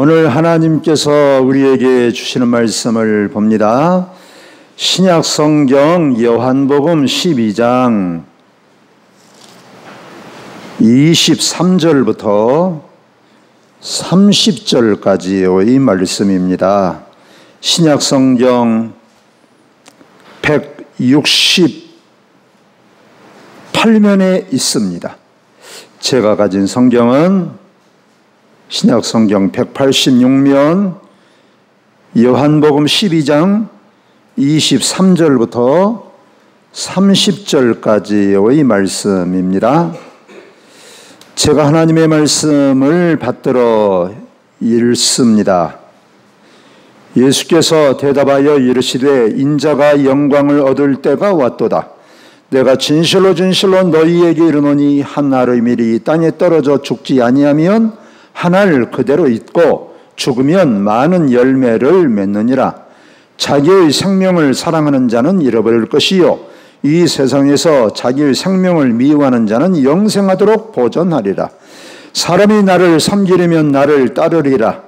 오늘 하나님께서 우리에게 주시는 말씀을 봅니다. 신약 성경 요한복음 12장 23절부터 30절까지의 말씀입니다. 신약 성경 168면에 있습니다. 제가 가진 성경은 신약 성경 186면 요한복음 12장 23절부터 30절까지의 말씀입니다. 제가 하나님의 말씀을 받들어 읽습니다. 예수께서 대답하여 이르시되 인자가 영광을 얻을 때가 왔도다. 내가 진실로 진실로 너희에게 이르노니 한 알의 밀이 땅에 떨어져 죽지 아니하면 한 알 그대로 있고 죽으면 많은 열매를 맺느니라. 자기의 생명을 사랑하는 자는 잃어버릴 것이요 이 세상에서 자기의 생명을 미워하는 자는 영생하도록 보존하리라. 사람이 나를 섬기려면 나를 따르라.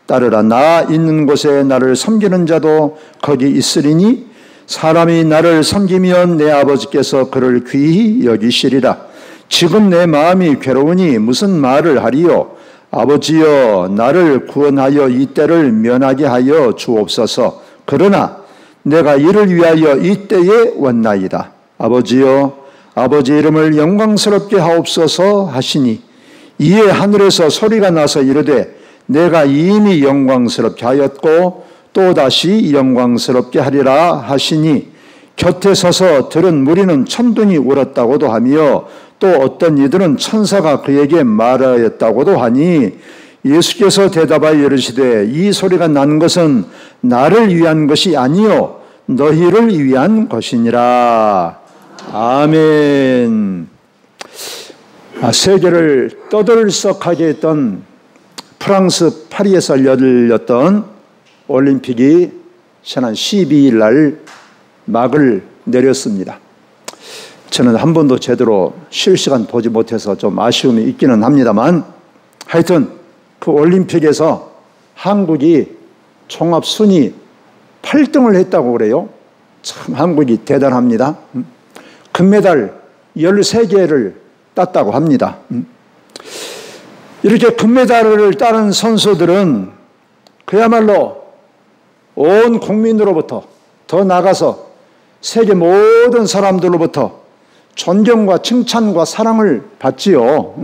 나 있는 곳에 나를 섬기는 자도 거기 있으리니 사람이 나를 섬기면 내 아버지께서 그를 귀히 여기시리라. 지금 내 마음이 괴로우니 무슨 말을 하리요? 아버지여 나를 구원하여 이 때를 면하게 하여 주옵소서. 그러나 내가 이를 위하여 이 때에 왔나이다. 아버지여 아버지 이름을 영광스럽게 하옵소서 하시니 이에 하늘에서 소리가 나서 이르되 내가 이미 영광스럽게 하였고 또다시 영광스럽게 하리라 하시니 곁에 서서 들은 무리는 천둥이 울었다고도 하며 또 어떤 이들은 천사가 그에게 말하였다고도 하니 예수께서 대답하여 이르시되 이 소리가 난 것은 나를 위한 것이 아니요 너희를 위한 것이니라. 아멘. 세계를 떠들썩하게 했던 프랑스 파리에서 열렸던 올림픽이 지난 12일 날 막을 내렸습니다. 저는 한 번도 제대로 실시간 보지 못해서 좀 아쉬움이 있기는 합니다만 하여튼 그 올림픽에서 한국이 종합 순위 8등을 했다고 그래요. 참 한국이 대단합니다. 금메달 13개를 땄다고 합니다. 이렇게 금메달을 따는 선수들은 그야말로 온 국민으로부터 더 나아가서 세계 모든 사람들로부터 존경과 칭찬과 사랑을 받지요.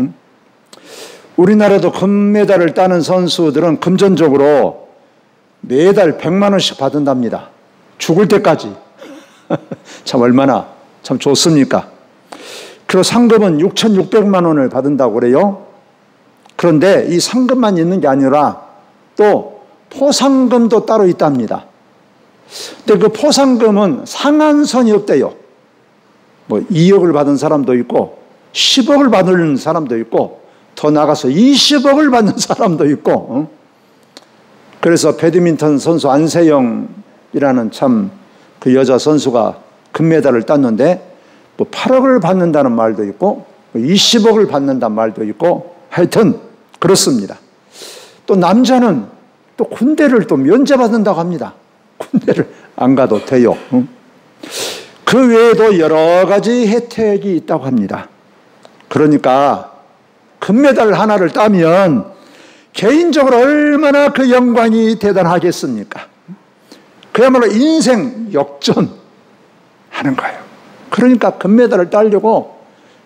우리나라도 금메달을 따는 선수들은 금전적으로 매달 100만 원씩 받는답니다. 죽을 때까지. 참 얼마나 참 좋습니까? 그리고 상금은 6,600만 원을 받는다고 그래요. 그런데 이 상금만 있는 게 아니라 또 포상금도 따로 있답니다. 근데 그 포상금은 상한선이 없대요. 뭐 2억을 받은 사람도 있고 10억을 받는 사람도 있고 더 나가서 20억을 받는 사람도 있고 그래서 배드민턴 선수 안세영이라는 참 그 여자 선수가 금메달을 땄는데 뭐 8억을 받는다는 말도 있고 20억을 받는다는 말도 있고 하여튼 그렇습니다. 또 남자는 또 군대를 또 면제받는다고 합니다. 군대를 안 가도 돼요. 그 외에도 여러 가지 혜택이 있다고 합니다. 그러니까 금메달 하나를 따면 개인적으로 얼마나 그 영광이 대단하겠습니까? 그야말로 인생 역전하는 거예요. 그러니까 금메달을 따려고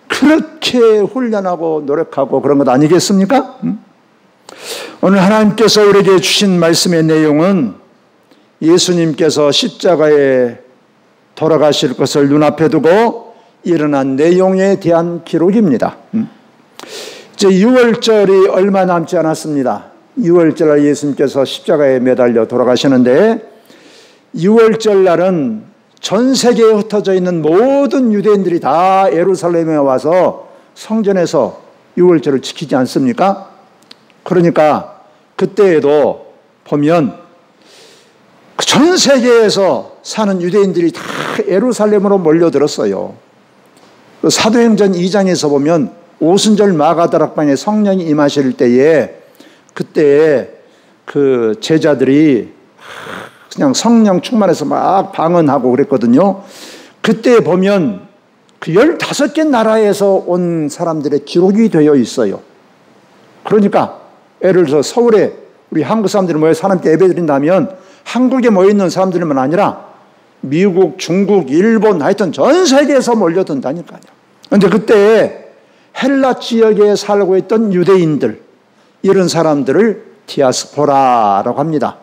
그렇게 훈련하고 노력하고 그런 것 아니겠습니까? 오늘 하나님께서 우리에게 주신 말씀의 내용은 예수님께서 십자가에 돌아가실 것을 눈앞에 두고 일어난 내용에 대한 기록입니다. 이제 6월절이 얼마 남지 않았습니다. 6월절 예수님께서 십자가에 매달려 돌아가시는데 6월절 날은 전 세계에 흩어져 있는 모든 유대인들이 다 예루살렘에 와서 성전에서 6월절을 지키지 않습니까? 그러니까 그때에도 보면 전 세계에서 사는 유대인들이 다 예루살렘으로 몰려들었어요. 사도행전 2장에서 보면 오순절 마가다락방에 성령이 임하실 때에 그때에 그 제자들이 그냥 성령 충만해서 막 방언하고 그랬거든요. 그때 보면 그 15개 나라에서 온 사람들의 기록이 되어 있어요. 그러니까 예를 들어서 서울에 우리 한국 사람들이 모여서 하나님께 예배드린다면 한국에 모여있는 사람들만 아니라 미국, 중국, 일본 하여튼 전 세계에서 몰려든다니까요. 그런데 그때 헬라 지역에 살고 있던 유대인들, 이런 사람들을 디아스포라라고 합니다.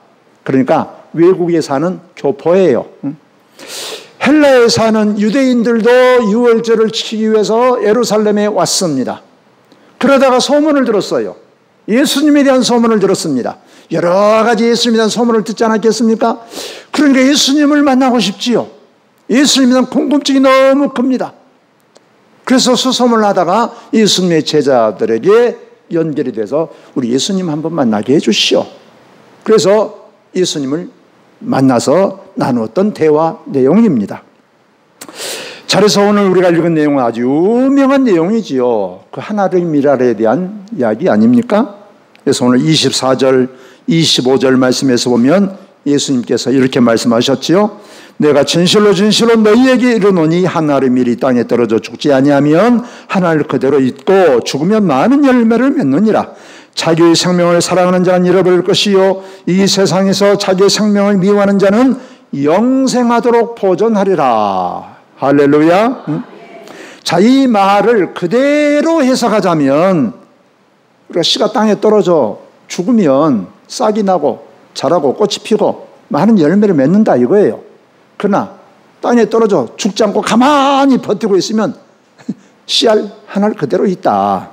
그러니까 외국에 사는 교포예요. 헬라에 사는 유대인들도 유월절을 지키기 위해서 예루살렘에 왔습니다. 그러다가 소문을 들었어요. 예수님에 대한 소문을 들었습니다. 여러 가지 예수님에 대한 소문을 듣지 않았겠습니까? 그러니까 예수님을 만나고 싶지요. 예수님에 대한 궁금증이 너무 큽니다. 그래서 수소문을 하다가 예수님의 제자들에게 연결이 돼서 우리 예수님 한번 만나게 해주시오. 그래서 예수님을 만나서 나누었던 대화 내용입니다. 자, 그래서 오늘 우리가 읽은 내용은 아주 유명한 내용이지요. 그 하나님 미랄에 대한 이야기 아닙니까? 그래서 오늘 24절, 25절 말씀에서 보면 예수님께서 이렇게 말씀하셨지요. 내가 진실로 진실로 너희에게 이르노니 한 알의 밀이 땅에 떨어져 죽지 아니하면 한 알 그대로 있고 죽으면 많은 열매를 맺느니라. 자기의 생명을 사랑하는 자는 잃어버릴 것이요 이 세상에서 자기의 생명을 미워하는 자는 영생하도록 보존하리라. 할렐루야. 자, 이 말을 그대로 해석하자면 우리가 씨가 땅에 떨어져 죽으면 싹이 나고 자라고 꽃이 피고 많은 열매를 맺는다 이거예요. 그러나 땅에 떨어져 죽지 않고 가만히 버티고 있으면 씨알 하나 그대로 있다.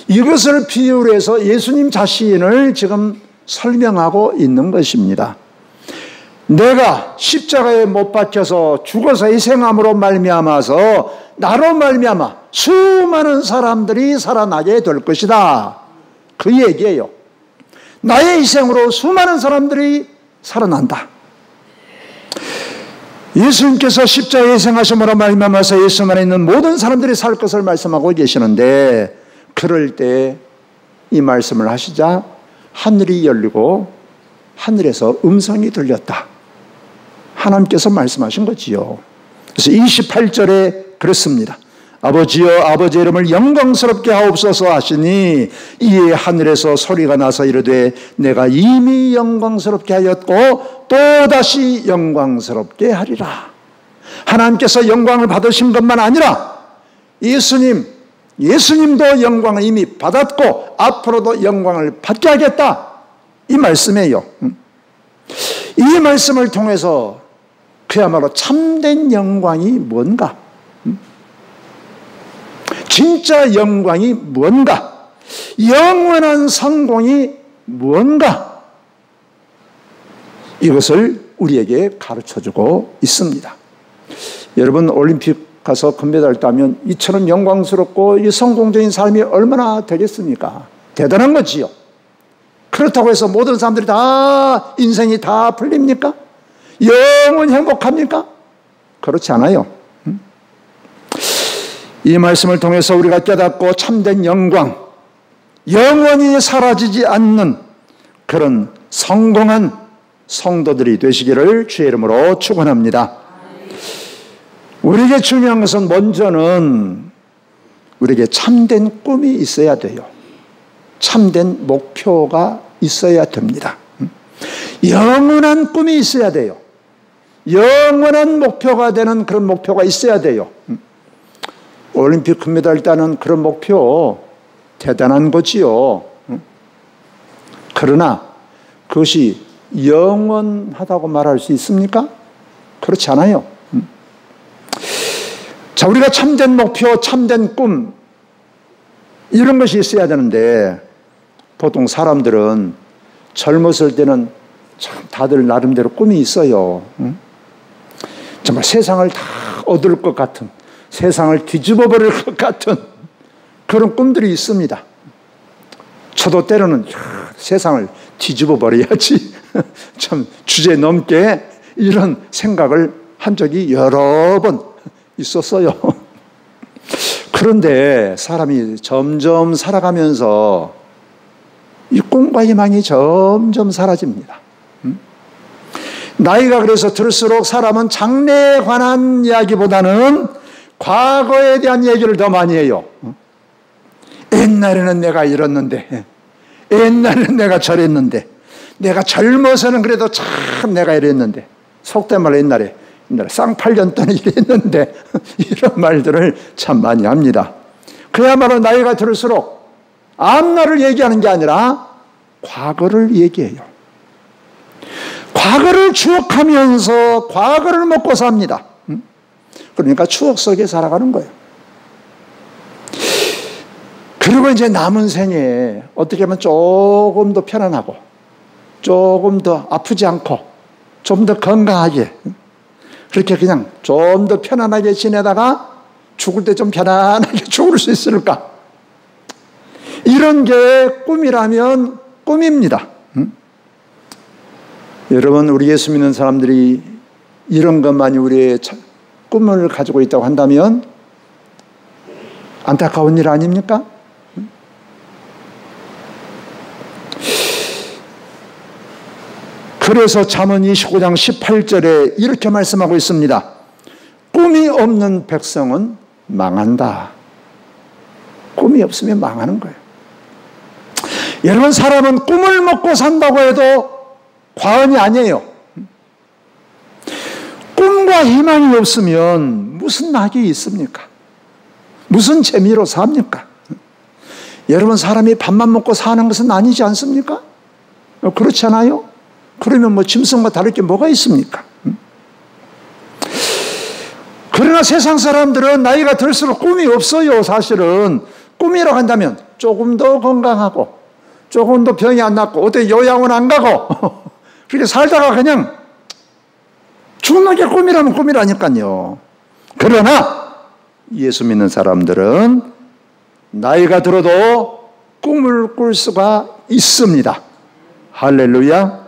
이것을 비유로 해서 예수님 자신을 지금 설명하고 있는 것입니다. 내가 십자가에 못 박혀서 죽어서 희생함으로 말미암아서 나로 말미암아 수많은 사람들이 살아나게 될 것이다. 그 얘기예요. 나의 희생으로 수많은 사람들이 살아난다. 예수님께서 십자가에 희생하심으로 말미암아서 예수 안에 있는 모든 사람들이 살 것을 말씀하고 계시는데, 그럴 때 이 말씀을 하시자 하늘이 열리고 하늘에서 음성이 들렸다. 하나님께서 말씀하신 거지요. 그래서 28절에 그렇습니다. 아버지여 아버지의 이름을 영광스럽게 하옵소서 하시니 이에 하늘에서 소리가 나서 이르되 내가 이미 영광스럽게 하였고 또다시 영광스럽게 하리라. 하나님께서 영광을 받으신 것만 아니라 예수님도 영광을 이미 받았고 앞으로도 영광을 받게 하겠다. 이 말씀이에요. 이 말씀을 통해서 그야말로 참된 영광이 뭔가, 진짜 영광이 뭔가, 영원한 성공이 뭔가, 이것을 우리에게 가르쳐주고 있습니다. 여러분 올림픽 가서 금메달 따면 이처럼 영광스럽고 이 성공적인 삶이 얼마나 되겠습니까? 대단한 거지요. 그렇다고 해서 모든 사람들이 다 인생이 다 풀립니까? 영원히 행복합니까? 그렇지 않아요. 이 말씀을 통해서 우리가 깨닫고 참된 영광, 영원히 사라지지 않는 그런 성공한 성도들이 되시기를 주의 이름으로 축원합니다. 우리에게 중요한 것은 먼저는 우리에게 참된 꿈이 있어야 돼요. 참된 목표가 있어야 됩니다. 영원한 꿈이 있어야 돼요. 영원한 목표가 되는 그런 목표가 있어야 돼요. 올림픽 금메달 따는 그런 목표 대단한 거지요. 그러나 그것이 영원하다고 말할 수 있습니까? 그렇지 않아요. 자, 우리가 참된 목표, 참된 꿈, 이런 것이 있어야 되는데 보통 사람들은 젊었을 때는 참 다들 나름대로 꿈이 있어요. 정말 세상을 다 얻을 것 같은, 세상을 뒤집어 버릴 것 같은 그런 꿈들이 있습니다. 저도 때로는 세상을 뒤집어 버려야지 참 주제넘게 이런 생각을 한 적이 여러 번 있었어요. 그런데 사람이 점점 살아가면서 이 꿈과 희망이 점점 사라집니다. 나이가 그래서 들수록 사람은 장래에 관한 이야기보다는 과거에 대한 얘기를 더 많이 해요. 옛날에는 내가 이랬는데, 옛날에는 내가 저랬는데, 내가 젊어서는 그래도 참 내가 이랬는데, 속된 말로 옛날에 쌍팔년 동안 이랬는데, 이런 말들을 참 많이 합니다. 그야말로 나이가 들수록 앞날을 얘기하는 게 아니라 과거를 얘기해요. 과거를 추억하면서 과거를 먹고 삽니다. 그러니까 추억 속에 살아가는 거예요. 그리고 이제 남은 생에 어떻게 하면 조금 더 편안하고 조금 더 아프지 않고 좀 더 건강하게 그렇게 그냥 좀 더 편안하게 지내다가 죽을 때 좀 편안하게 죽을 수 있을까? 이런 게 꿈이라면 꿈입니다. 여러분, 우리 예수 믿는 사람들이 이런 것만이 우리의 꿈을 가지고 있다고 한다면 안타까운 일 아닙니까? 그래서 잠언 29장 18절에 이렇게 말씀하고 있습니다. 꿈이 없는 백성은 망한다. 꿈이 없으면 망하는 거예요. 여러분, 사람은 꿈을 먹고 산다고 해도 과언이 아니에요. 꿈과 희망이 없으면 무슨 낙이 있습니까? 무슨 재미로 삽니까? 여러분, 사람이 밥만 먹고 사는 것은 아니지 않습니까? 그렇지 않아요? 그러면 뭐 짐승과 다를 게 뭐가 있습니까? 그러나 세상 사람들은 나이가 들수록 꿈이 없어요. 사실은 꿈이라고 한다면 조금 더 건강하고 조금 더 병이 안 낫고 어때 요양원 안 가고 그렇게 살다가 그냥 죽는 게 꿈이라면 꿈이라니까요. 그러나 예수 믿는 사람들은 나이가 들어도 꿈을 꿀 수가 있습니다. 할렐루야.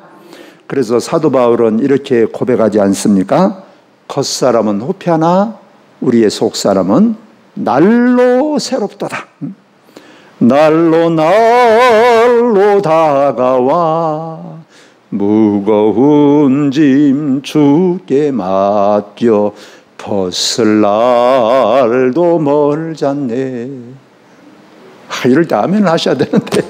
그래서 사도 바울은 이렇게 고백하지 않습니까? 겉사람은 후패하나 우리의 속사람은 날로 새롭도다. 날로 다가와 무거운 짐 주께 맡겨 벗을 날도 멀잖네. 이럴 때 아멘을 하셔야 되는데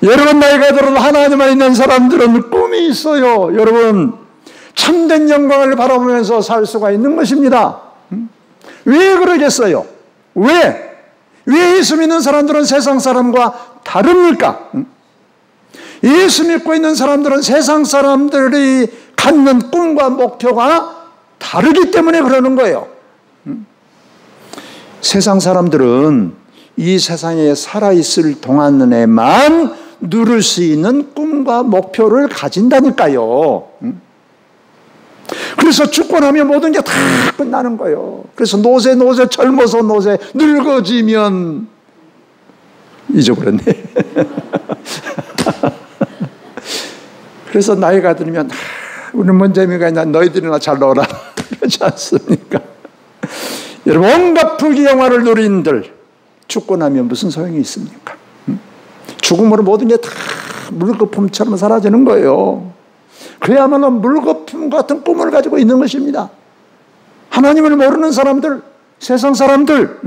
여러분, 나이가 들어도 하나님만 있는 사람들은 꿈이 있어요. 여러분, 참된 영광을 바라보면서 살 수가 있는 것입니다. 왜 그러겠어요? 왜 예수 믿는 사람들은 세상 사람과 다릅니까? 예수 믿고 있는 사람들은 세상 사람들이 갖는 꿈과 목표가 다르기 때문에 그러는 거예요. 세상 사람들은 이 세상에 살아있을 동안에만 누릴 수 있는 꿈과 목표를 가진다니까요. 그래서 죽고 나면 모든 게 다 끝나는 거예요. 그래서 노세, 젊어서 노세, 늙어지면 잊어버렸네. 그래서 나이가 들면 우리 뭔 재미가 있나, 너희들이나 잘 놀아 그러지 않습니까? 여러분, 온갖 부귀영화를 누린들 죽고 나면 무슨 소용이 있습니까? 죽음으로 모든 게 다 물거품처럼 사라지는 거예요. 그야말로 물거품 같은 꿈을 가지고 있는 것입니다. 하나님을 모르는 사람들, 세상 사람들,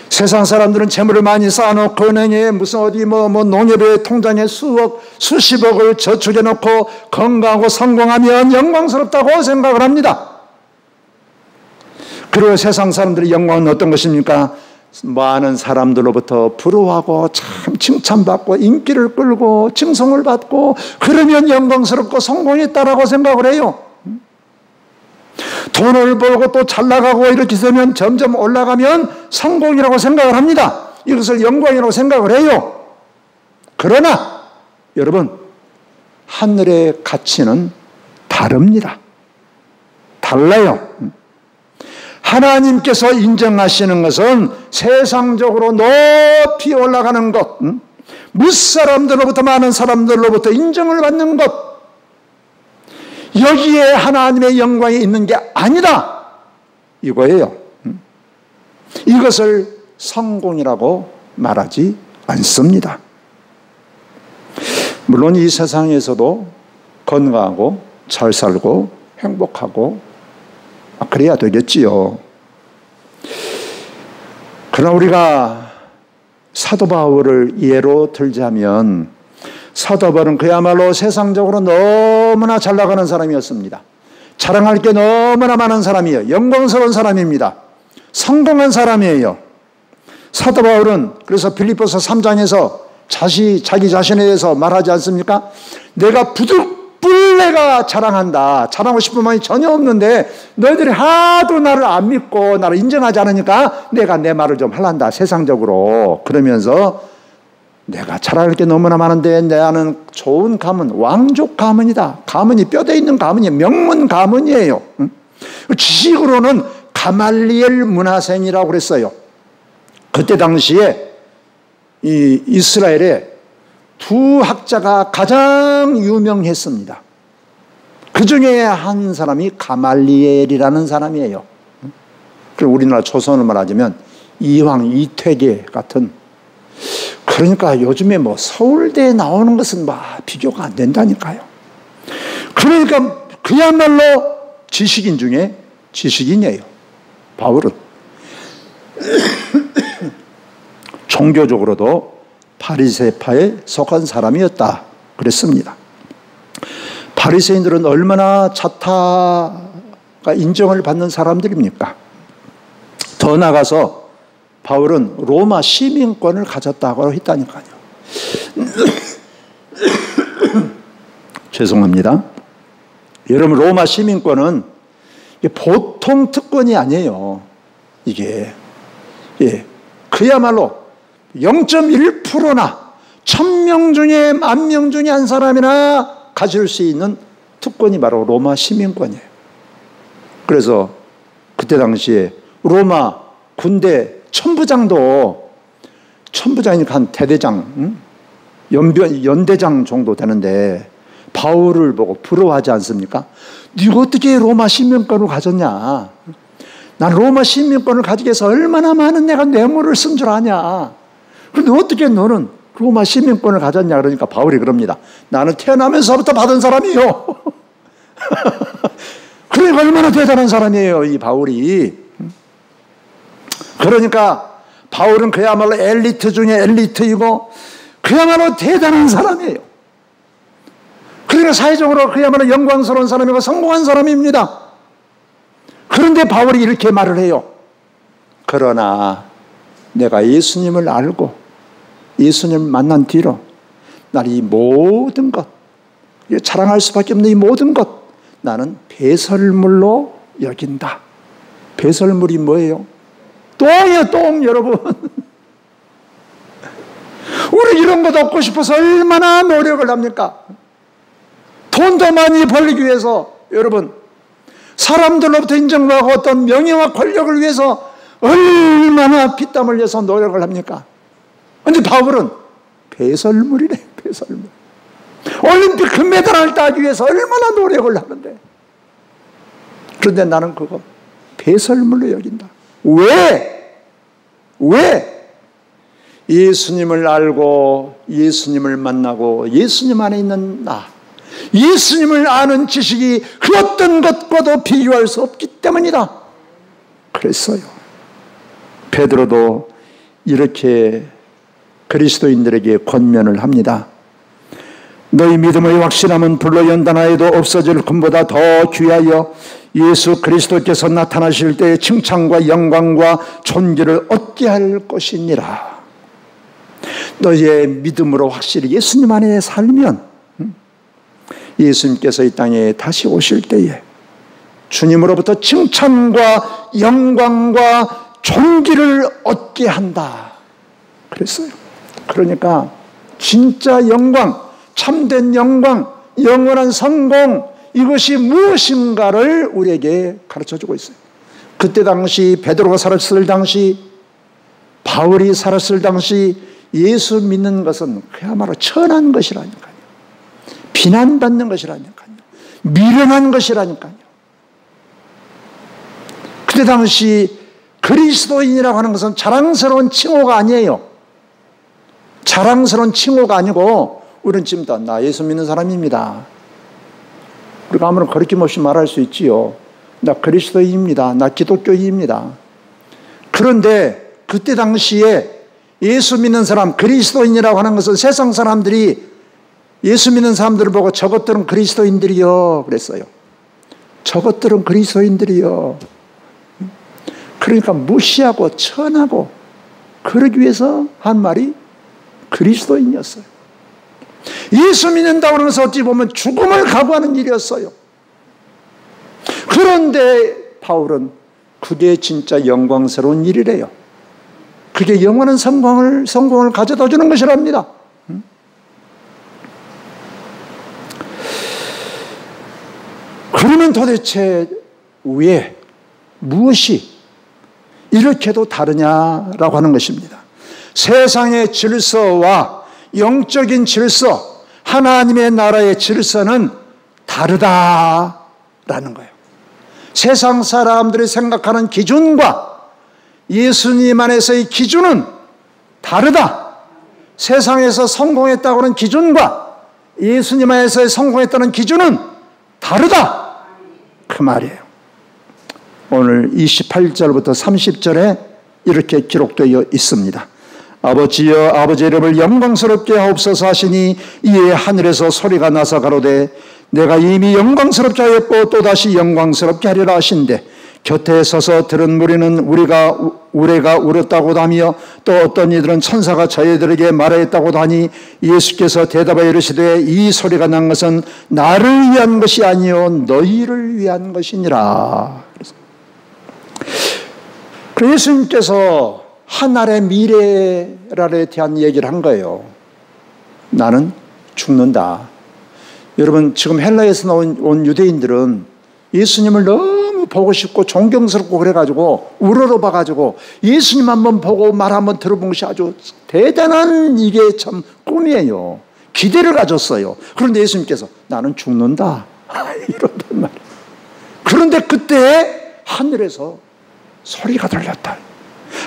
세상 사람들은 재물을 많이 쌓아놓고 은행에 무슨 어디 농협의 통장에 수십억을 저축해놓고 건강하고 성공하면 영광스럽다고 생각을 합니다. 그리고 세상 사람들의 영광은 어떤 것입니까? 많은 사람들로부터 부러워하고 참 칭찬받고 인기를 끌고 칭송을 받고 그러면 영광스럽고 성공했다라고 생각을 해요. 돈을 벌고 또 잘 나가고 이렇게 되면 점점 올라가면 성공이라고 생각을 합니다. 이것을 영광이라고 생각을 해요. 그러나 여러분, 하늘의 가치는 다릅니다. 달라요. 하나님께서 인정하시는 것은 세상적으로 높이 올라가는 것, 무사람들로부터 많은 사람들로부터 인정을 받는 것, 여기에 하나님의 영광이 있는 게 아니다 이거예요. 이것을 성공이라고 말하지 않습니다. 물론 이 세상에서도 건강하고 잘 살고 행복하고 그래야 되겠지요. 그러나 우리가 사도 바울을 예로 들자면 사도 바울은 그야말로 세상적으로 너무나 잘 나가는 사람이었습니다. 자랑할 게 너무나 많은 사람이에요. 영광스러운 사람입니다. 성공한 사람이에요. 사도 바울은 그래서 빌립보서 3장에서 자기 자신에 대해서 말하지 않습니까? 내가 내가 자랑한다. 자랑하고 싶은 마음이 전혀 없는데 너희들이 하도 나를 안 믿고 나를 인정하지 않으니까 내가 내 말을 좀 하란다. 세상적으로. 그러면서 내가 자랑할 게 너무나 많은데 나는 좋은 가문, 왕족 가문이다. 가문이 뼈대 있는 가문이에요. 명문 가문이에요. 지식으로는 가말리엘 문하생이라고 그랬어요. 그때 당시에 이 이스라엘에 두 학자가 가장 유명했습니다. 그 중에 한 사람이 가말리엘이라는 사람이에요. 그리고 우리나라 조선을 말하자면 이황, 이퇴계 같은. 그러니까 요즘에 뭐 서울대에 나오는 것은 비교가 안 된다니까요. 그러니까 그야말로 지식인 중에 지식인이에요. 바울은. 종교적으로도 바리새파에 속한 사람이었다 그랬습니다. 바리새인들은 얼마나 자타가 인정을 받는 사람들입니까? 더 나아가서 바울은 로마 시민권을 가졌다고 했다니까요. 죄송합니다. 여러분, 로마 시민권은 보통 특권이 아니에요. 이게 그야말로 0.1%나 1000명 중에 10,000명 중에 한 사람이나 가질 수 있는 특권이 바로 로마 시민권이에요. 그래서 그때 당시에 로마 군대 천부장이니까 한 대대장, 연대장 정도 되는데 바울을 보고 부러워하지 않습니까? 네가 어떻게 로마 시민권을 가졌냐? 난 로마 시민권을 가지기 위해서 얼마나 많은 내가 뇌물을 쓴 줄 아냐? 그런데 어떻게 너는 로마 시민권을 가졌냐? 그러니까 바울이 그럽니다. 나는 태어나면서부터 받은 사람이요. 그러니까 얼마나 대단한 사람이에요, 이 바울이. 그러니까 바울은 그야말로 엘리트 중에 엘리트이고 그야말로 대단한 사람이에요. 그러니까 사회적으로 그야말로 영광스러운 사람이고 성공한 사람입니다. 그런데 바울이 이렇게 말을 해요. 그러나 내가 예수님을 알고 예수님을 만난 뒤로 나는 이 모든 것, 자랑할 수밖에 없는 이 모든 것, 나는 배설물로 여긴다. 배설물이 뭐예요? 똥이에요, 똥, 여러분. 우리 이런 것 얻고 싶어서 얼마나 노력을 합니까? 돈도 많이 벌기 위해서, 여러분, 사람들로부터 인정받고 어떤 명예와 권력을 위해서 얼마나 피땀 흘려서 노력을 합니까? 그런데 바울은 배설물이래, 배설물. 올림픽 금메달을 따기 위해서 얼마나 노력을 하는데. 그런데 나는 그거 배설물로 여긴다. 왜? 예수님을 알고 예수님을 만나고 예수님 안에 있는 나, 예수님을 아는 지식이 그 어떤 것과도 비교할 수 없기 때문이다. 그랬어요. 베드로도 이렇게 그리스도인들에게 권면을 합니다. 너희 믿음의 확실함은 불로 연단하여도 없어질 금보다 더 귀하여 예수 그리스도께서 나타나실 때의 칭찬과 영광과 존귀를 얻게 할 것이니라. 너희의 믿음으로 확실히 예수님 안에 살면 예수님께서 이 땅에 다시 오실 때에 주님으로부터 칭찬과 영광과 존귀를 얻게 한다. 그랬어요. 그러니까 진짜 영광, 참된 영광, 영원한 성공, 이것이 무엇인가를 우리에게 가르쳐주고 있어요. 그때 당시 베드로가 살았을 당시, 바울이 살았을 당시 예수 믿는 것은 그야말로 천한 것이라니까요. 비난받는 것이라니까요. 미련한 것이라니까요. 그때 당시 그리스도인이라고 하는 것은 자랑스러운 칭호가 아니에요. 자랑스러운 칭호가 아니고 우리는 지금 다 나 예수 믿는 사람입니다. 우리가 아무런 거리낌 없이 말할 수 있지요. 나 그리스도인입니다. 나 기독교인입니다. 그런데 그때 당시에 예수 믿는 사람, 그리스도인이라고 하는 것은 세상 사람들이 예수 믿는 사람들을 보고 저것들은 그리스도인들이요 그랬어요. 저것들은 그리스도인들이요. 그러니까 무시하고 천하고 그러기 위해서 한 말이 그리스도인이었어요. 예수 믿는다고 하는 것은 어찌 보면 죽음을 각오하는 일이었어요. 그런데 바울은 그게 진짜 영광스러운 일이래요. 그게 영원한 성공을 가져다 주는 것이랍니다. 그러면 도대체 왜 무엇이 이렇게도 다르냐라고 하는 것입니다. 세상의 질서와 영적인 질서, 하나님의 나라의 질서는 다르다라는 거예요. 세상 사람들이 생각하는 기준과 예수님 안에서의 기준은 다르다. 세상에서 성공했다고 하는 기준과 예수님 안에서의 성공했다는 기준은 다르다. 그 말이에요. 오늘 28절부터 30절에 이렇게 기록되어 있습니다. 아버지여 아버지 이름을 영광스럽게 하옵소서 하시니 이에 하늘에서 소리가 나서 가로되 내가 이미 영광스럽게 하였고 또다시 영광스럽게 하리라 하신대 곁에 서서 들은 무리는 우레가 울었다고도 하며 또 어떤 이들은 천사가 저희들에게 말하였다고도 하니 예수께서 대답하여 이르시되 이 소리가 난 것은 나를 위한 것이 아니요 너희를 위한 것이니라. 그래서 예수님께서 하늘의 미래에 대한 얘기를 한 거예요. 나는 죽는다. 여러분 지금 헬라에서 온 유대인들은 예수님을 너무 보고 싶고 존경스럽고 그래가지고 우러러봐가지고 예수님 한번 보고 말 한번 들어본 것이 아주 대단한 이게 참 꿈이에요. 기대를 가졌어요. 그런데 예수님께서 나는 죽는다 이런단 말이에요. 그런데 그때 하늘에서 소리가 들렸다.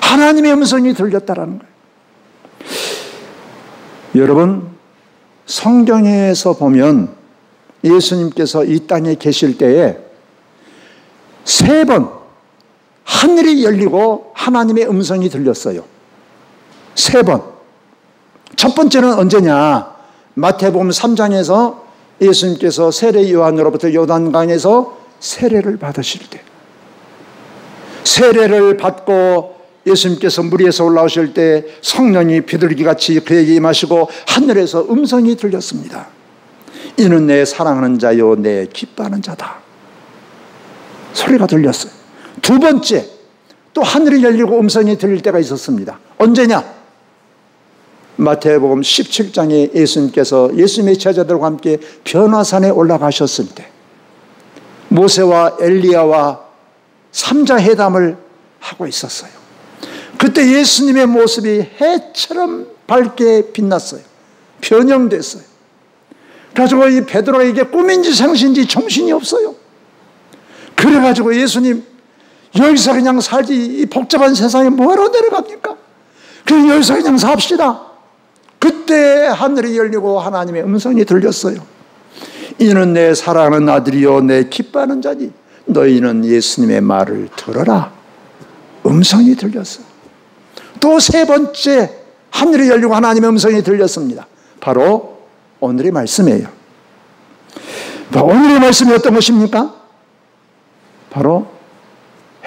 하나님의 음성이 들렸다라는 거예요. 여러분 성경에서 보면 예수님께서 이 땅에 계실 때에 3번 하늘이 열리고 하나님의 음성이 들렸어요. 3번. 첫 번째는 언제냐? 마태복음 3장에서 예수님께서 세례 요한으로부터 요단강에서 세례를 받으실 때, 세례를 받고 예수님께서 물 위에서 올라오실 때 성령이 비둘기같이 그에게 임하시고 하늘에서 음성이 들렸습니다. 이는 내 사랑하는 자요 내 기뻐하는 자다. 소리가 들렸어요. 두 번째, 또 하늘이 열리고 음성이 들릴 때가 있었습니다. 언제냐? 마태복음 17장에 예수님께서 예수님의 제자들과 함께 변화산에 올라가셨을 때 모세와 엘리야와 삼자회담을 하고 있었어요. 그때 예수님의 모습이 해처럼 밝게 빛났어요. 변형됐어요. 그래가지고 이 베드로가 이게 꿈인지 생신지 정신이 없어요. 그래가지고 예수님 여기서 그냥 살지 이 복잡한 세상에 뭐하러 내려갑니까? 그냥 여기서 그냥 삽시다. 그때 하늘이 열리고 하나님의 음성이 들렸어요. 이는 내 사랑하는 아들이요 내 기뻐하는 자니 너희는 예수님의 말을 들어라. 음성이 들렸어요. 또 3번째 하늘이 열리고 하나님의 음성이 들렸습니다. 바로 오늘의 말씀이에요. 오늘의 말씀이 어떤 것입니까? 바로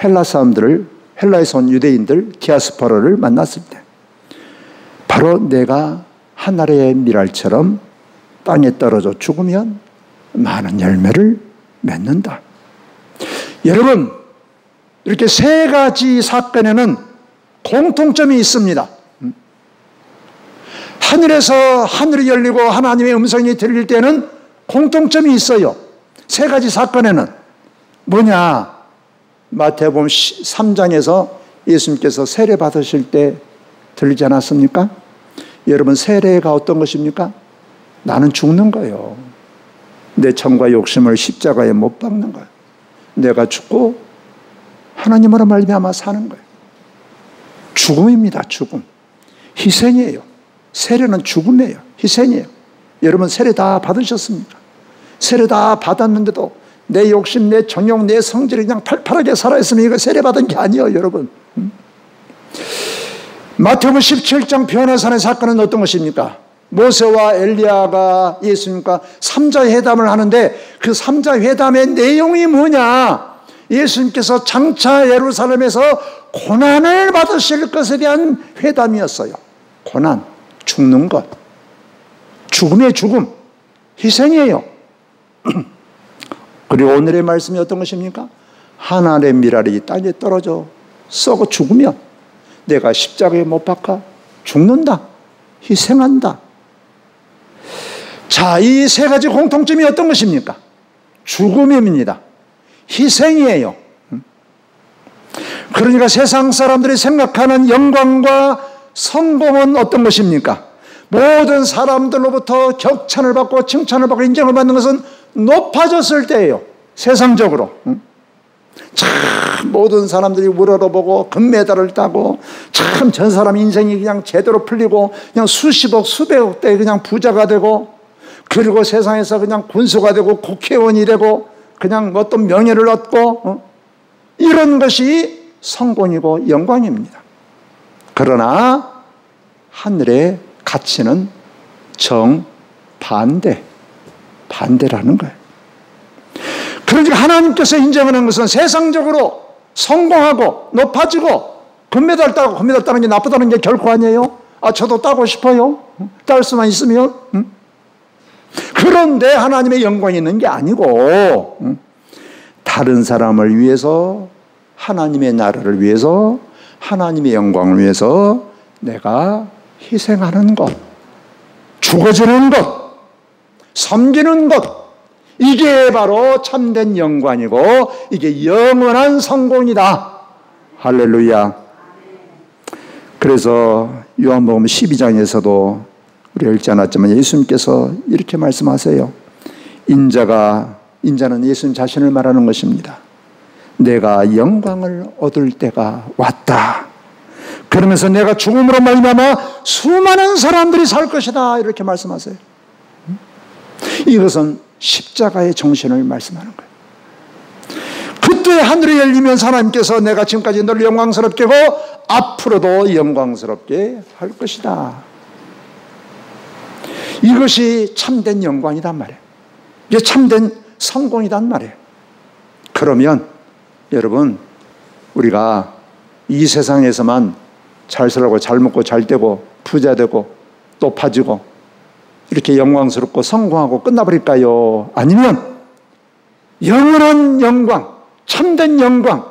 헬라 사람들을, 헬라에서 온 유대인들 디아스포라를 만났을 때 바로 내가 하늘의 밀알처럼 땅에 떨어져 죽으면 많은 열매를 맺는다. 여러분 이렇게 3가지 사건에는 공통점이 있습니다. 하늘에서 하늘이 열리고 하나님의 음성이 들릴 때는 공통점이 있어요. 3가지 사건에는 뭐냐? 마태복음 3장에서 예수님께서 세례 받으실 때 들리지 않았습니까? 여러분 세례가 어떤 것입니까? 나는 죽는 거예요. 내 청과 욕심을 십자가에 못 박는 거예요. 내가 죽고 하나님으로 말미암아 사는 거예요. 죽음입니다. 죽음. 희생이에요. 세례는 죽음이에요. 희생이에요. 여러분 세례 다 받으셨습니까? 세례 다 받았는데도 내 욕심, 내 정욕, 내 성질이 그냥 팔팔하게 살아있으면 이거 세례 받은 게 아니에요, 여러분. 마태복음 17장 변화산의 사건은 어떤 것입니까? 모세와 엘리야가 예수님과 삼자회담을 하는데 그 삼자회담의 내용이 뭐냐? 예수님께서 장차 예루살렘에서 고난을 받으실 것에 대한 회담이었어요. 고난, 죽는 것, 죽음의 죽음, 희생이에요. 그리고 오늘의 말씀이 어떤 것입니까? 하나님의 미랄이 땅에 떨어져 썩어 죽으면 내가 십자가에 못 박아 죽는다, 희생한다. 자, 이 세 가지 공통점이 어떤 것입니까? 죽음입니다. 희생이에요. 그러니까 세상 사람들이 생각하는 영광과 성공은 어떤 것입니까? 모든 사람들로부터 격찬을 받고 칭찬을 받고 인정을 받는 것은 높아졌을 때예요. 세상적으로. 참 모든 사람들이 우러러보고 금메달을 따고 참 전 사람 인생이 그냥 제대로 풀리고 그냥 수십억 수백억 대 그냥 부자가 되고 그리고 세상에서 그냥 군수가 되고 국회의원이 되고 그냥 어떤 명예를 얻고 이런 것이 성공이고 영광입니다. 그러나 하늘의 가치는 반대라는 거예요. 그러니까 하나님께서 인정하는 것은 세상적으로 성공하고 높아지고 금메달 따고 금메달 따는 게 나쁘다는 게 결코 아니에요. 아, 저도 따고 싶어요. 딸 수만 있으면. 그런데 하나님의 영광이 있는 게 아니고 다른 사람을 위해서, 하나님의 나라를 위해서, 하나님의 영광을 위해서 내가 희생하는 것, 죽어지는 것, 섬기는 것, 이게 바로 참된 영광이고 이게 영원한 성공이다. 할렐루야. 그래서 요한복음 12장에서도 우리가 읽지 않았지만 예수님께서 이렇게 말씀하세요. 인자는 예수님 자신을 말하는 것입니다. 내가 영광을 얻을 때가 왔다. 그러면서 내가 죽음으로 말미암아 수많은 사람들이 살 것이다. 이렇게 말씀하세요. 이것은 십자가의 정신을 말씀하는 거예요. 그때 하늘이 열리면 하나님께서 내가 지금까지 너를 영광스럽게 하고 앞으로도 영광스럽게 할 것이다. 이것이 참된 영광이란 말이에요. 이게 참된 성공이란 말이에요. 그러면 여러분, 우리가 이 세상에서만 잘 살고 잘 먹고 잘 되고 부자 되고 높아지고 이렇게 영광스럽고 성공하고 끝나버릴까요? 아니면 영원한 영광, 참된 영광,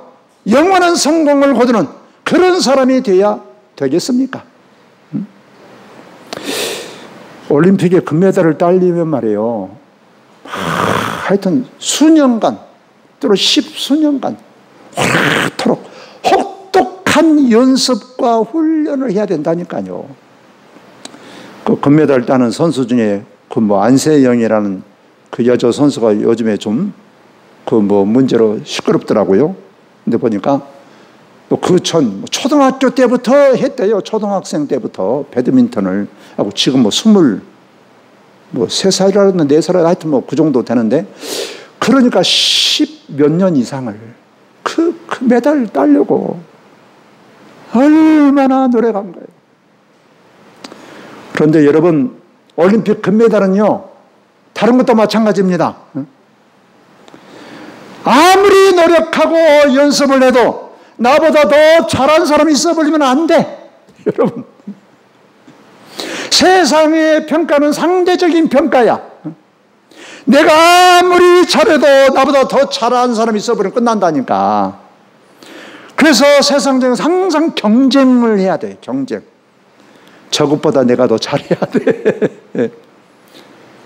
영원한 성공을 거두는 그런 사람이 되어야 되겠습니까? 올림픽에 금메달을 따려면 말이에요. 하여튼 수년간, 또는 십수년간 오래도록 혹독한 연습과 훈련을 해야 된다니까요. 그 금메달 따는 선수 중에 그 안세영이라는 그 여자 선수가 요즘에 좀 그 문제로 시끄럽더라고요. 근데 보니까 초등학교 때부터 했대요. 초등학생 때부터 배드민턴을 하고 지금 23살이라는 4살 하여튼 그 정도 되는데 그러니까 10몇 년 이상을 그 메달을 따려고 얼마나 노력한 거예요. 그런데 여러분, 올림픽 금메달은요, 다른 것도 마찬가지입니다. 아무리 노력하고 연습을 해도 나보다 더 잘한 사람이 있어버리면 안 돼. 여러분, 세상의 평가는 상대적인 평가야. 내가 아무리 잘해도 나보다 더 잘한 사람이 있어버리면 끝난다니까. 그래서 세상적인 항상 경쟁을 해야 돼. 경쟁. 저것보다 내가 더 잘해야 돼.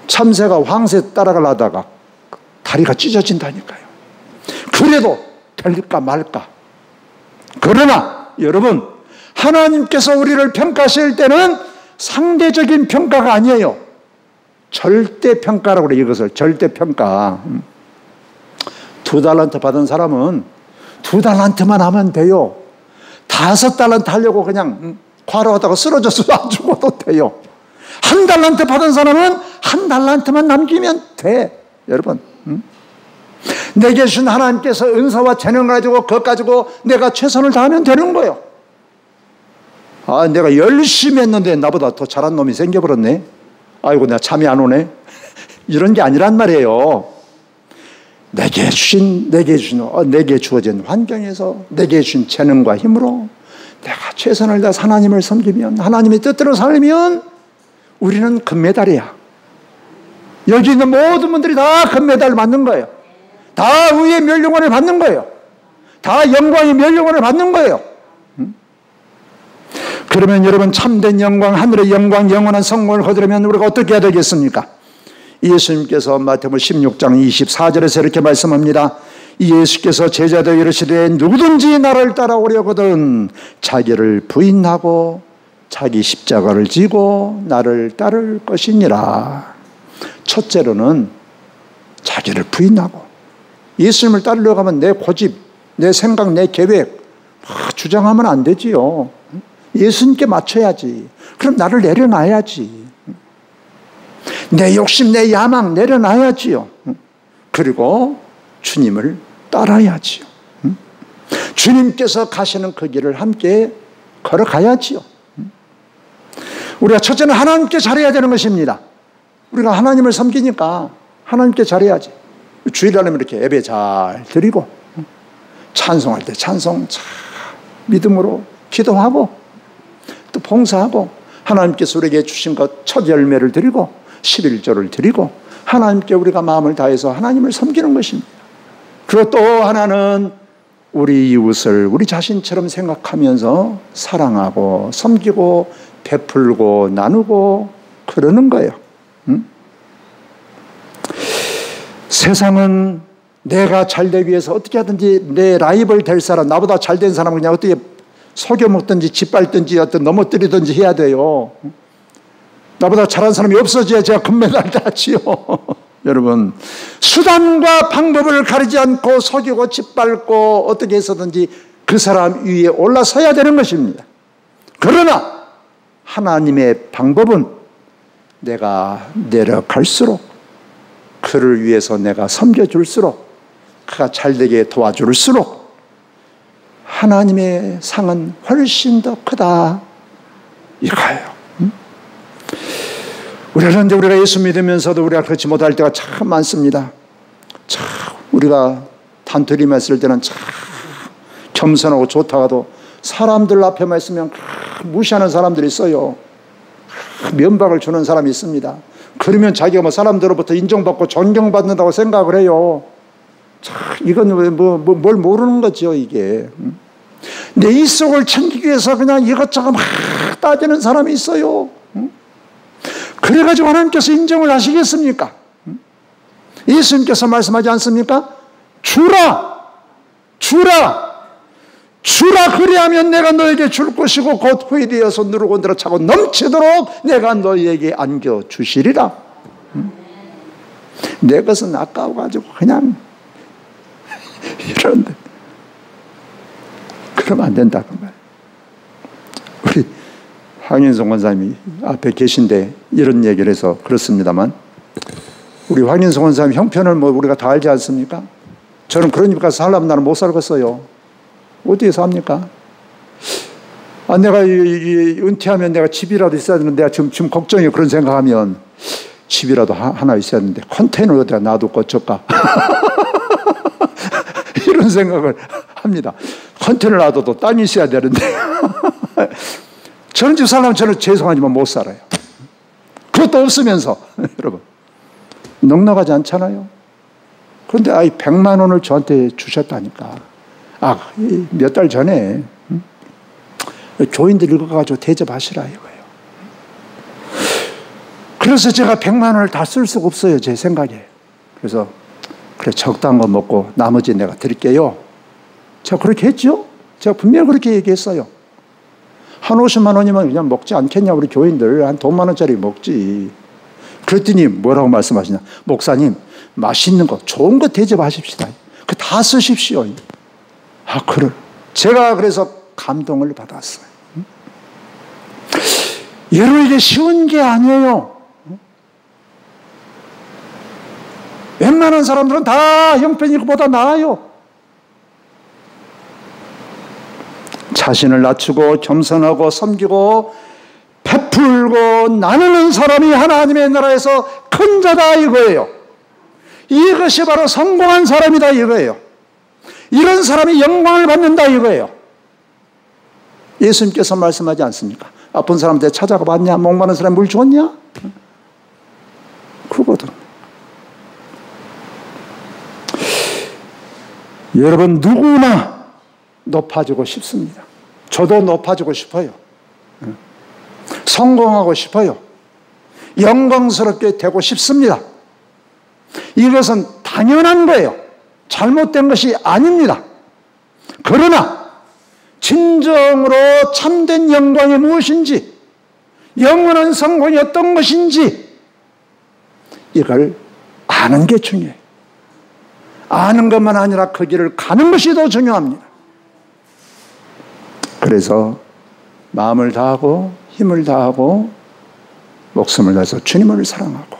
참새가 황새 따라가려다가 다리가 찢어진다니까요. 그래도 될까 말까. 그러나 여러분, 하나님께서 우리를 평가하실 때는 상대적인 평가가 아니에요. 절대평가라고 그래요. 이것을 절대평가. 2달란트 받은 사람은 2달란트만 하면 돼요. 5달란트 하려고 그냥 과로하다가 쓰러져서 안 죽어도 돼요. 한 달란트 받은 사람은 한 달란트만 남기면 돼. 여러분, 내게 주신 하나님께서 은사와 재능을 가지고 그것 가지고 내가 최선을 다하면 되는 거예요. 아, 내가 열심히 했는데 나보다 더 잘한 놈이 생겨버렸네. 아이고, 내가 잠이 안 오네. 이런 게 아니란 말이에요. 내게 주어진 환경에서 내게 주신 재능과 힘으로 내가 최선을 다해서 하나님을 섬기면, 하나님의 뜻대로 살면 우리는 금메달이야. 여기 있는 모든 분들이 다 금메달을 받는 거예요. 다 의의 멸류관을 받는 거예요. 다 영광의 멸류관을 받는 거예요. 그러면 여러분, 참된 영광, 하늘의 영광, 영원한 성공을 거두려면 우리가 어떻게 해야 되겠습니까? 예수님께서 마태복음 16장 24절에서 이렇게 말씀합니다. 예수께서 제자들에게 이르시되 누구든지 나를 따라오려거든 자기를 부인하고 자기 십자가를 지고 나를 따를 것이니라. 첫째로는 자기를 부인하고, 예수님을 따르려고 하면 내 고집, 내 생각, 내 계획 주장하면 안 되지요. 예수님께 맞춰야지. 그럼 나를 내려놔야지. 내 욕심, 내 야망 내려놔야지요. 그리고 주님을 따라야지요. 주님께서 가시는 그 길을 함께 걸어가야지요. 우리가 첫째는 하나님께 잘해야 되는 것입니다. 우리가 하나님을 섬기니까 하나님께 잘해야지. 주일날에 이렇게 예배 잘 드리고, 찬송할 때 찬송 잘 믿음으로 기도하고, 또 봉사하고, 하나님께서 우리에게 주신 것 첫 열매를 드리고 11조를 드리고 하나님께 우리가 마음을 다해서 하나님을 섬기는 것입니다. 그리고 또 하나는 우리 이웃을 우리 자신처럼 생각하면서 사랑하고 섬기고 베풀고 나누고 그러는 거예요. 세상은 내가 잘되기 위해서 어떻게 하든지 내 라이벌 될 사람, 나보다 잘된 사람을 그냥 어떻게 속여먹든지 짓밟든지 어떤 넘어뜨리든지 해야 돼요. 나보다 잘한 사람이 없어져야 제가 금메달 따지요. 여러분, 수단과 방법을 가리지 않고 속이고 짓밟고 어떻게 해서든지 그 사람 위에 올라서야 되는 것입니다. 그러나 하나님의 방법은 내가 내려갈수록, 그를 위해서 내가 섬겨줄수록, 그가 잘되게 도와줄수록 하나님의 상은 훨씬 더 크다, 이거예요. 우리는 우리가 예수 믿으면서도 우리가 그렇지 못할 때가 참 많습니다. 참 우리가 단둘이만 있을 때는 참 겸손하고 좋다가도 사람들 앞에만 있으면 무시하는 사람들이 있어요. 면박을 주는 사람이 있습니다. 그러면 자기가 뭐 사람들로부터 인정받고 존경받는다고 생각을 해요. 참 이건 뭘 모르는 거죠, 이게. 내 입속을 챙기기 위해서 그냥 이것저것 막 따지는 사람이 있어요. 그래가지고 하나님께서 인정을 하시겠습니까? 예수님께서 말씀하지 않습니까? 주라! 그리하면 내가 너에게 줄 것이고 곧 후일이어서 누르고 늘어차고 넘치도록 내가 너에게 안겨주시리라. 내 것은 아까워가지고 그냥 이러는데 그러면 안 된다는 거예요. 우리 황인성 권사님이 앞에 계신데 이런 얘기를 해서 그렇습니다만, 우리 황인성 권사님 형편을 뭐 우리가 다 알지 않습니까? 저는 그러니까 살려면 나는 못 살겠어요. 어디에 삽니까? 내가 은퇴하면 내가 집이라도 있어야 되는데, 내가 지금 걱정이에요. 그런 생각하면 집이라도 하나 있어야 되는데 컨테이너를 어디다 놔둘까 어쩔까 이런 생각을 합니다. 컨테이너를 놔둬도 땅이 있어야 되는데 저런 집 살려면 저는 죄송하지만 못 살아요. 그것도 없으면서 여러분 넉넉하지 않잖아요. 그런데 100만 원을 저한테 주셨다니까. 몇 달 전에 교인들 읽어가지고 대접하시라 이거예요. 그래서 제가 100만 원을 다 쓸 수가 없어요, 제 생각에. 그래서 그래 적당한 거 먹고 나머지 내가 드릴게요. 제가 그렇게 했죠. 제가 분명히 그렇게 얘기했어요. 한 50만 원이면 그냥 먹지 않겠냐, 우리 교인들 한 돈 만 원짜리 먹지. 그랬더니 뭐라고 말씀하시냐, 목사님 맛있는 거 좋은 거 대접하십시다. 그 다 쓰십시오. 그래. 제가 그래서 감동을 받았어요. 여러분, 이게 쉬운 게 아니에요. 웬만한 사람들은 다 형편이보다 나아요. 자신을 낮추고 겸손하고 섬기고 베풀고 나누는 사람이 하나님의 나라에서 큰 자다 이거예요. 이것이 바로 성공한 사람이다 이거예요. 이런 사람이 영광을 받는다 이거예요. 예수님께서 말씀하지 않습니까? 아픈 사람한테 찾아가 봤냐? 목마른 사람 물 줬냐? 그거든. 여러분, 누구나 높아지고 싶습니다. 저도 높아지고 싶어요. 성공하고 싶어요. 영광스럽게 되고 싶습니다. 이것은 당연한 거예요. 잘못된 것이 아닙니다. 그러나 진정으로 참된 영광이 무엇인지, 영원한 성공이 어떤 것인지 이걸 아는 게 중요해요. 아는 것만 아니라 그 길을 가는 것이 더 중요합니다. 그래서 마음을 다하고 힘을 다하고 목숨을 다해서 주님을 사랑하고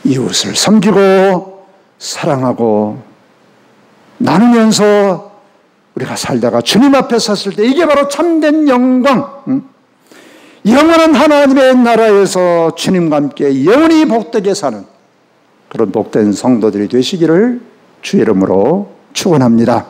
이웃을 섬기고 사랑하고 나누면서 우리가 살다가 주님 앞에 섰을 때 이게 바로 참된 영광, 영원한 하나님의 나라에서 주님과 함께 영원히 복되게 사는 그런 복된 성도들이 되시기를 주의 이름으로 축원합니다.